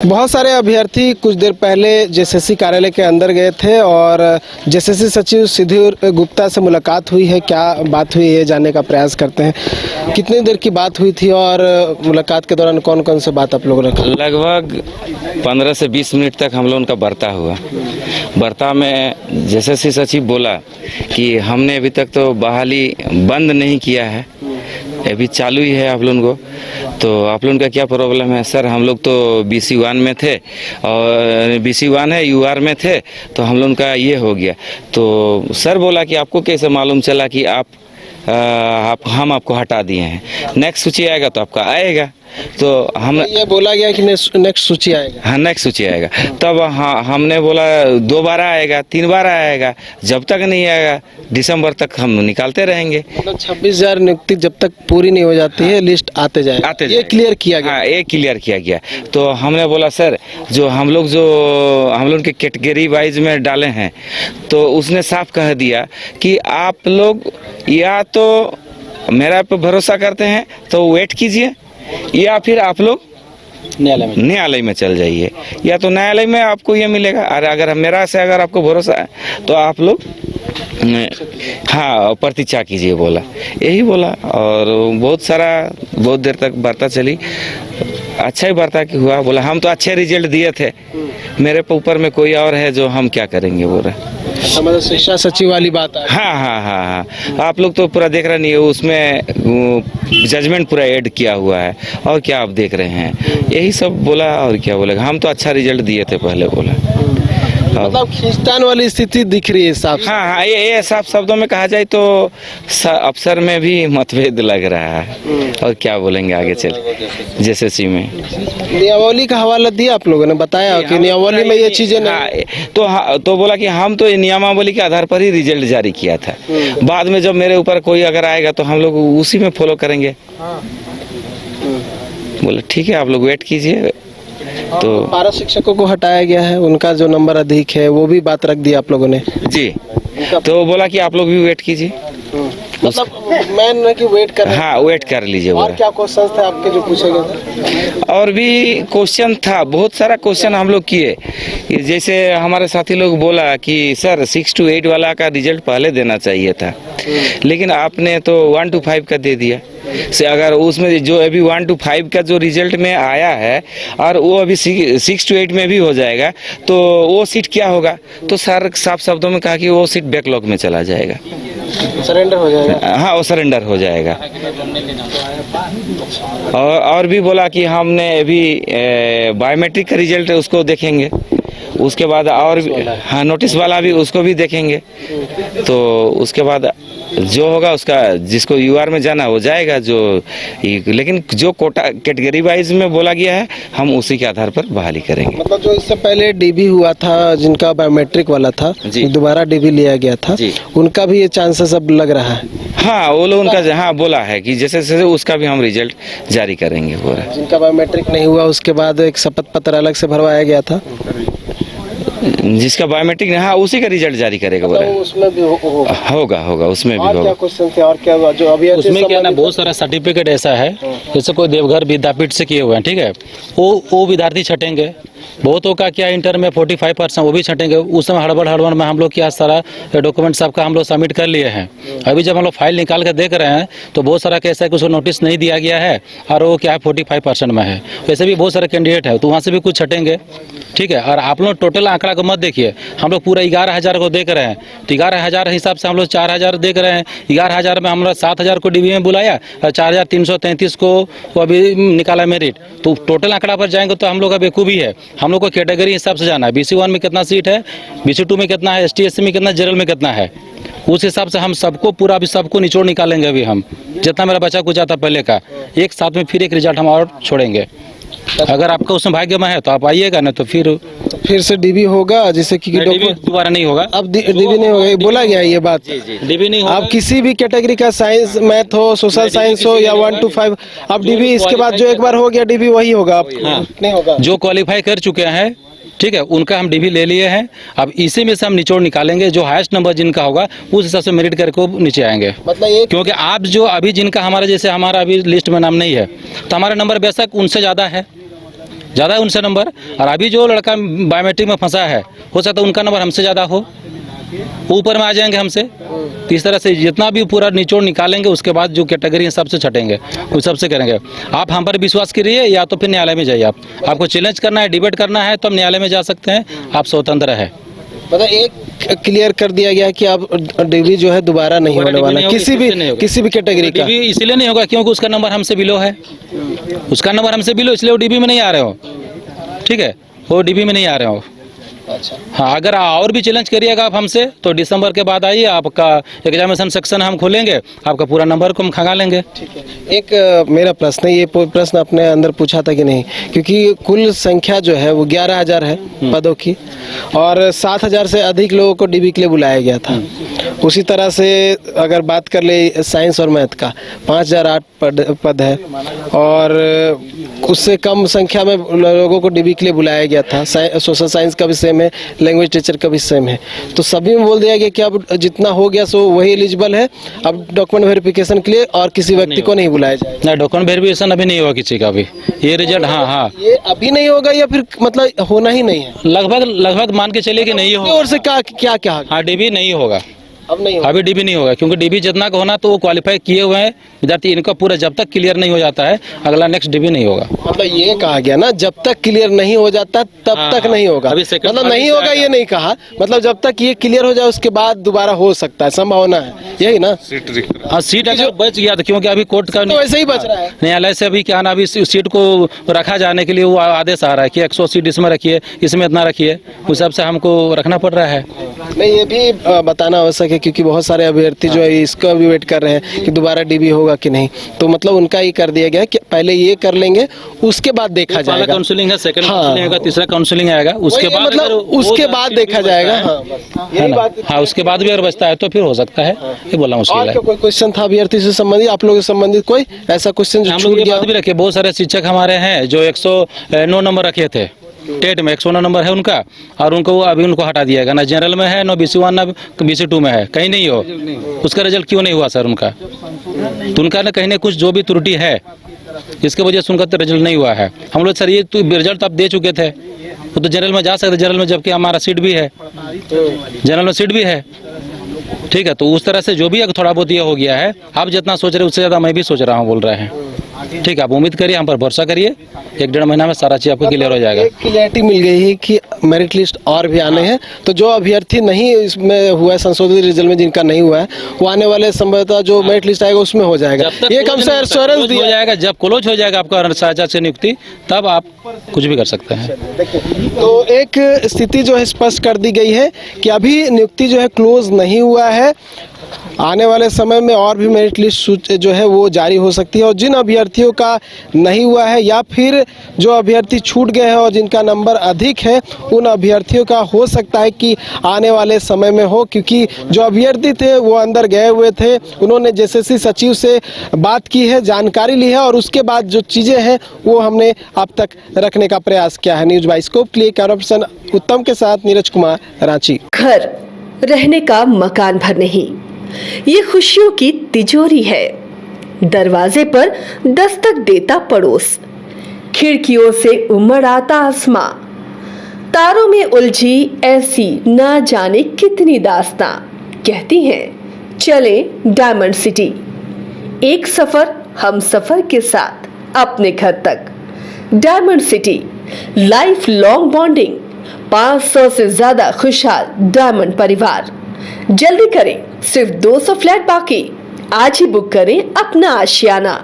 बहुत सारे अभ्यर्थी कुछ देर पहले जेएसएससी कार्यालय के अंदर गए थे और जेएसएससी सचिव सुधीर गुप्ता से मुलाकात हुई है। क्या बात हुई ये जानने का प्रयास करते हैं। कितनी देर की बात हुई थी और मुलाकात के दौरान कौन कौन सी बात आप लोगों ने रखा? लगभग 15 से 20 मिनट तक हम लोगों का वार्ता हुआ। वार्ता में जेएसएससी सचिव बोला कि हमने अभी तक तो बहाली बंद नहीं किया है, अभी चालू ही है आप लोगों को, तो आप लोगों का क्या प्रॉब्लम है? सर हम लोग तो BC1 में थे और BC1 है UR में थे, तो हम लोगों का ये हो गया। तो सर बोला कि आपको कैसे मालूम चला कि हम आपको हटा दिए हैं, नेक्स्ट सूची आएगा तो आपका आएगा। तो हम ये बोला गया कि नेक्स्ट सूची आएगा। हाँ, नेक्स्ट सूची आएगा। तब हाँ हमने बोला 2 बार आएगा, 3 बार आएगा, जब तक नहीं आएगा दिसंबर तक हम निकालते रहेंगे। मतलब 26,000 नियुक्ति जब तक पूरी नहीं हो जाती है लिस्ट आते जाएगा। ये क्लियर किया गया। हाँ, ये क्लियर किया गया। तो हमने बोला सर जो हम लोग के कैटेगरी वाइज में डाले हैं, तो उसने साफ कह दिया कि आप लोग या तो मेरा पे भरोसा करते हैं तो वेट कीजिए, या फिर आप लोग न्यायालय में चल जाइए, या तो न्यायालय में आपको ये मिलेगा। अगर मेरा से अगर आपको भरोसा है तो आप लोग हाँ प्रतीक्षा कीजिए, बोला यही बोला। और बहुत देर तक वार्ता चली, अच्छा ही वार्ता की हुआ। बोला हम तो अच्छे रिजल्ट दिए थे, मेरे ऊपर में कोई और है जो हम क्या करेंगे, बोल रहे। मतलब शिक्षा सचिव वाली बात है। हाँ, आप लोग तो पूरा देख रहे नहीं हो, उसमें जजमेंट पूरा ऐड किया हुआ है, और क्या आप देख रहे हैं, यही सब बोला। और क्या बोलेगा, हम तो अच्छा रिजल्ट दिए थे पहले, बोला। मतलब खींचतान वाली स्थिति दिख रही है साफ। हाँ, ये साफ शब्दों में कहा जाए तो अफसर में भी मतभेद लग रहा है, और क्या बोलेंगे आगे चल। जेएसएससी में नियमावली का हवाला दिया आप लोगों ने, बताया कि नियमावली में ये चीजें नहीं। तो बोला कि हम तो नियमावली के आधार पर ही रिजल्ट जारी किया था, बाद में जब मेरे ऊपर कोई अगर आएगा तो हम लोग उसी में फॉलो करेंगे। बोले ठीक है, आप लोग वेट कीजिए। तो 12 शिक्षकों को हटाया गया है, उनका जो नंबर अधिक है वो भी बात रख दी आप लोगों ने जी। तो बोला कि आप लोग भी वेट कीजिए, मतलब मैं कि वेट कर। हाँ, वेट कर लीजिए। और क्या क्वेश्चन थे आपके जो पूछे गए थे? और भी क्वेश्चन था, बहुत सारा क्वेश्चन हम लोग किए। जैसे हमारे साथी लोग बोला कि सर 6 to 8 वाला का रिजल्ट पहले देना चाहिए था, लेकिन आपने तो 1 to 5 का दे दिया। से अगर उसमें जो अभी 1 to 5 का जो रिजल्ट में आया है और वो अभी 6 to 8 में भी हो जाएगा, तो वो सीट क्या होगा? तो सर साफ शब्दों में कहा कि वो सीट बैकलॉग में चला जाएगा, सरेंडर हो जाएगा। हाँ, वो सरेंडर हो जाएगा। और भी बोला कि हमने अभी बायोमेट्रिक का रिजल्ट उसको देखेंगे, उसके बाद और हाँ नोटिस वाला भी उसको भी देखेंगे। तो उसके बाद जो होगा उसका, जिसको UR में जाना वो जाएगा, लेकिन जो कोटा कैटेगरी वाइज में बोला गया है हम उसी के आधार पर बहाली करेंगे। मतलब जो इससे पहले DB हुआ था, जिनका बायोमेट्रिक वाला था, दोबारा DB लिया गया था, उनका भी ये चांसेस अब लग रहा है। हाँ, वो लोग उनका हाँ बोला है कि जैसे उसका भी हम रिजल्ट जारी करेंगे। पूरा जिनका बायोमेट्रिक नहीं हुआ उसके बाद एक शपथ पत्र अलग से भरवाया गया था, जिसका बायोमेट्रिक हाँ उसी का रिजल्ट जारी करेगा। उसमें भी होगा उसमें भी होगा। क्या क्वेश्चन थे और क्या जो अभी उसमें क्या ना, बहुत सारा सर्टिफिकेट ऐसा है जैसे कोई देवघर विद्यापीठ से किए हुए हैं, ठीक है, वो विद्यार्थी छटेंगे। बहुतों का क्या इंटर में 45% वो भी छटेंगे। उस समय हड़बड़ में हम लोग क्या सारा डॉक्यूमेंट सबका हम लोग सबमिट कर लिए हैं। अभी जब हम लोग फाइल निकाल कर देख रहे हैं तो बहुत सारा कैसा है कि उसको नोटिस नहीं दिया गया है और वो क्या है 45% में है। वैसे भी बहुत सारे कैंडिडेट है, तो वहाँ से भी कुछ छटेंगे, ठीक है। और आप लोग टोटल आंकड़ा को मत देखिए, हम लोग पूरा 11,000 को देख रहे हैं, तो 11,000 हिसाब से हम लोग 4,000 देख रहे हैं। 11,000 में हम लोग 7,000 को DB में बुलाया और 4,333 को वो अभी निकाला मेरिट। तो टोटल आंकड़ा पर जाएंगे तो हम लोग का बेखूबी है। हम लोग को कैटेगरी हिसाब से जाना है, BC1 में कितना सीट है, BC2 में कितना है, ST SC में कितना, जनरल में कितना है, उस हिसाब से हम सबको पूरा अभी सबको निचोड़ निकालेंगे। अभी हम जितना मेरा बच्चा कुछ आता पहले का, एक साथ में फिर एक रिजल्ट हम और छोड़ेंगे। अगर आपका उसमें भाग्य में है तो आप आइएगा, ना तो फिर से DB होगा, जिससे कि दोबारा नहीं होगा। अब DB नहीं होगा, बोला गया ये बात। DB नहीं होगा। आप किसी भी कैटेगरी का साइंस, मैथ हो, सोशल साइंस हो या 1 to 5, अब DB इसके बाद जो एक बार हो गया DB वही होगा, नहीं होगा। जो क्वालिफाई कर चुके हैं, ठीक है, उनका हम DB ले लिए हैं। अब इसी में से हम निचोड़ निकालेंगे, जो हाईएस्ट नंबर जिनका होगा उस हिसाब से मेरिट करके नीचे आएंगे। मतलब क्योंकि आप जो अभी जिनका हमारा जैसे हमारा अभी लिस्ट में नाम नहीं है, तो हमारा नंबर बेशक उनसे ज़्यादा है, ज़्यादा है उनसे नंबर। और अभी जो लड़का बायोमेट्रिक में फंसा है, हो सकता है उनका नंबर हमसे ज़्यादा हो, ऊपर में आ जाएंगे हमसे। तो इस तरह से जितना भी पूरा निचोड़ निकालेंगे, उसके बाद जो कैटेगरी है सबसे छटेंगे, वो सबसे करेंगे। आप हम पर विश्वास करिए, या तो फिर न्यायालय में जाइए। आपको चैलेंज करना है, डिबेट करना है, तो हम न्यायालय में जा सकते हैं, आप स्वतंत्र है। मतलब एक क्लियर कर दिया गया कि आप डीबी जो है दोबारा नहीं होने वाला, किसी भी कैटेगरी का। डीबी इसलिए नहीं होगा क्योंकि उसका नंबर हमसे बिलो है, उसका नंबर हमसे बिलो, इसलिए वो डीबी में नहीं आ रहे हो। ठीक है, वो डीबी में नहीं आ रहे हो। अच्छा, हाँ, अगर और भी चैलेंज करिएगा आप हमसे, तो दिसंबर के बाद आइए, आपका एग्जामिनेशन सेक्शन हम खोलेंगे, आपका पूरा नंबर को हम खंगा लेंगे। ठीक है। एक मेरा प्रश्न है, ये प्रश्न अपने अंदर पूछा था कि नहीं, क्योंकि कुल संख्या जो है वो 11,000 है पदों की, और 7,000 से अधिक लोगों को डीबी के लिए बुलाया गया था। उसी तरह से अगर बात कर ले साइंस और मैथ का, 5,008 पद है, और उससे कम संख्या में लोगों को डीबी के लिए बुलाया गया था। सोशल साइंस का भी सेम है, लैंग्वेज टीचर का भी सेम है। तो सभी में बोल दिया गया कि अब जितना हो गया सो वही एलिजिबल है, अब डॉक्यूमेंट वेरिफिकेशन के लिए और किसी व्यक्ति को नहीं बुलाया जाएगा। नहीं, डॉक्यूमेंट वेरिफिकेशन अभी नहीं होगा किसी का भी। ये रिजल्ट, हाँ, ये अभी नहीं होगा, या फिर मतलब होना ही नहीं है? लगभग मान के चलिए कि नहीं होगा। और से क्या हाँ, डीबी नहीं होगा, अब नहीं होगा। अभी डीबी नहीं होगा, क्योंकि डीबी जितना का होना तो वो क्वालिफाई किए हुए हैं विद्यार्थी, इनका पूरा जब तक क्लियर नहीं हो जाता है, अगला नेक्स्ट डीबी नहीं होगा। मतलब ये कहा गया ना, जब तक क्लियर नहीं हो जाता तब तक नहीं होगा। अभी second मतलब वाले नहीं से होगा आएगा। ये नहीं कहा, मतलब जब तक ये क्लियर हो जाए उसके बाद दोबारा हो सकता है, संभावना है, यही ना? हाँ, सीट अगर बच गया तो, क्योंकि अभी कोर्ट का तो वैसे ही बच रहा है। न्यायालय से अभी क्या ना, अभी सीट को रखा जाने के लिए वो आदेश आ रहा है कि 180 इसमें रखिए, इसमें इतना रखिए, उस हिसाब से हमको रखना पड़ रहा है। नहीं, ये भी बताना आवश्यक है, क्योंकि बहुत सारे अभ्यर्थी जो है इसका भी वेट कर रहे हैं कि दोबारा डीबी होगा कि नहीं। तो मतलब उनका ही कर दिया गया कि पहले ये कर लेंगे, उसके बाद देखा पहला जाएगा। काउंसलिंग है, सेकंड हाँ। काउंसलिंग होगा, तीसरा काउंसलिंग आएगा, उसके वही बाद मतलब अगर उसके वो बाद सीट देखा भी जाएगा। बचता है, हाँ, बस है यही ना? बात। हाँ, उसके बाद भी अगर बचता है तो फिर हो सकता है, ये बोलना मुश्किल और है। क्या कोई क्वेश्चन था अभ्यर्थी से संबंधित, आप लोगों से संबंधित कोई ऐसा क्वेश्चन जो हम छूट लोग ये गया? बात भी रखे, बहुत सारे शिक्षक हमारे हैं जो 109 नंबर रखे थे टेट में, 109 नंबर है उनका, और उनको अभी उनको हटा दिया गया, ना जनरल में है, ना BC1 ना BC2 में है, कहीं नहीं हो। उसका रिजल्ट क्यों नहीं हुआ सर उनका? तो उनका ना कहीं ना कुछ जो भी त्रुटि है, इसके वजह से उनका तो रिजल्ट नहीं हुआ है। हम लोग सर ये तो रिजल्ट आप दे चुके थे, वो तो जनरल में जा सकते, जनरल में जबकि हमारा सीट भी है, जनरल में सीट भी है। ठीक है, तो उस तरह से जो भी अगर थोड़ा बहुत ये हो गया है, आप जितना सोच रहे हैं उससे ज़्यादा मैं भी सोच रहा हूँ, बोल रहे हैं। ठीक है, आप उम्मीद करिए, हम पर भरोसा करिए, 1-1.5 महीना में सारा चीज़ आपको क्लियर हो जाएगा। एक क्लियरिटी मिल गई है कि मेरिट लिस्ट और भी आने हैं, तो जो अभ्यर्थी नहीं इसमें हुआ है संशोधित रिजल्ट में, जिनका नहीं हुआ है, वो आने वाले संभवतः जो मेरिट लिस्ट आएगा उसमें हो जाएगा। ये कम से एश्योरेंस हो दिया जाएगा, जब क्लोज हो जाएगा आपका साझा से नियुक्ति, तब आप कुछ भी कर सकते हैं। तो एक स्थिति जो है स्पष्ट कर दी गई है कि अभी नियुक्ति जो है क्लोज नहीं हुआ है, आने वाले समय में और भी मेरिट लिस्ट जो है वो जारी हो सकती है, और जिन अभ्यर्थियों का नहीं हुआ है या फिर जो अभ्यर्थी छूट गए हैं और जिनका नंबर अधिक है, उन अभ्यर्थियों का हो सकता है कि आने वाले समय में हो, क्योंकि जो अभ्यर्थी थे वो अंदर गए हुए थे, उन्होंने JSSC सचिव से बात की है, जानकारी ली है, और उसके बाद जो चीज़ें हैं वो हमने अब तक रखने का प्रयास किया है। न्यूज़ बाइस्कोप के लिए कैमरा पर्सन उत्तम के साथ नीरज कुमार, रांची। घर रहने का मकान भर नहीं, ये खुशियों की तिजोरी है। दरवाजे पर दस्तक देता पड़ोस, खिड़कियों से उमड़ आता आसमां, तारों में उलझी ऐसी ना जाने कितनी दास्तां। कहती हैं चले डायमंड सिटी, एक सफर हम सफर के साथ अपने घर तक। Diamond city, life long bonding, 500 से ज्यादा खुशहाल डायमंड परिवार। जल्दी करें, सिर्फ 200 फ्लैट बाकी। आज ही बुक करें अपना आशियाना।